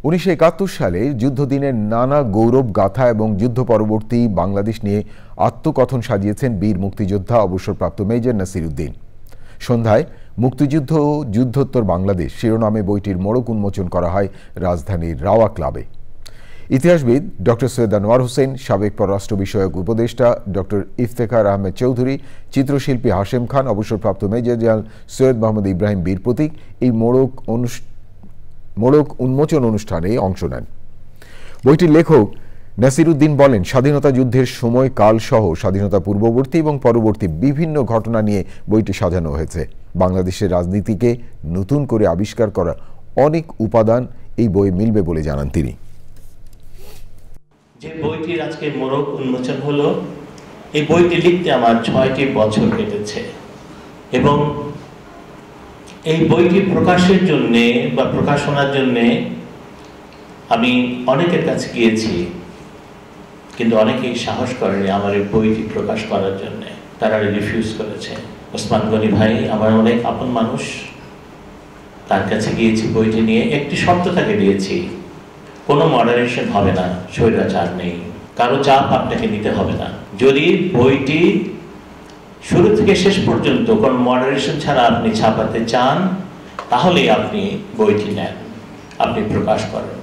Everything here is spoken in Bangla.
1971 সালে যুদ্ধদিনের নানা গৌরব গাথা এবং যুদ্ধ পরবর্তী বাংলাদেশ নিয়ে আত্মকথন সাজিয়েছেন বীর মুক্তিযোদ্ধা অবসরপ্রাপ্ত মেজর নাসির উদ্দিন। সন্ধ্যায় মুক্তিযুদ্ধ ও যুদ্ধোত্তর বাংলাদেশ শিরোনামে বইটির মোড়ক উন্মোচন করা হয় রাজধানীর রাওয়া ক্লাবে। ইতিহাসবিদ ডক্টর সৈয়দ আনোয়ার হোসেন, সাবেক পররাষ্ট্র বিষয়ক উপদেষ্টা ডক্টর ইফতেখার আহমেদ চৌধুরী, চিত্রশিল্পী হাশেম খান, অবসরপ্রাপ্ত মেজর জেনারেল সৈয়দ মোহাম্মদ ইব্রাহিম বীর প্রতীক এই মোড়ক উন্মোচন অনুষ্ঠানে অংশ নেন। বইটির লেখক নাসির উদ্দিন বলেন, স্বাধীনতা যুদ্ধের সময় কাল সহ স্বাধীনতা পূর্ববর্তী এবং পরবর্তী বিভিন্ন ঘটনা নিয়ে বইটি সাজানো হয়েছে। বাংলাদেশের রাজনীতিকে নতুন করে আবিষ্কার করা অনেক উপাদান এই বইয়ে মিলবে বলে জানান তিনি। যে বইটির আজকে মোড়ক উন্মোচন হলো, এই বইটি লিখতে আমার 6টি বছর কেটেছে এবং এই বইটি প্রকাশের জন্যে বা প্রকাশনার জন্যে আমি অনেকের কাছে গিয়েছি, কিন্তু অনেকেই সাহস করেনি আমার এই বইটি প্রকাশ করার জন্য। তারা রিফিউজ করেছে। ওসমান গনি ভাই আমার অনেক আপন মানুষ, তার কাছে গিয়েছি বইটি নিয়ে। একটি শর্ত তাকে দিয়েছি, কোনো মডারেশন হবে না, স্বৈরাচার নেই, কারো চাপ আপনাকে নিতে হবে না। যদি বইটি শুরু থেকে শেষ পর্যন্ত কোন মডারেশন ছাড়া আপনি ছাপাতে চান, তাহলেই আপনি বইটি নেন, আপনি প্রকাশ করেন।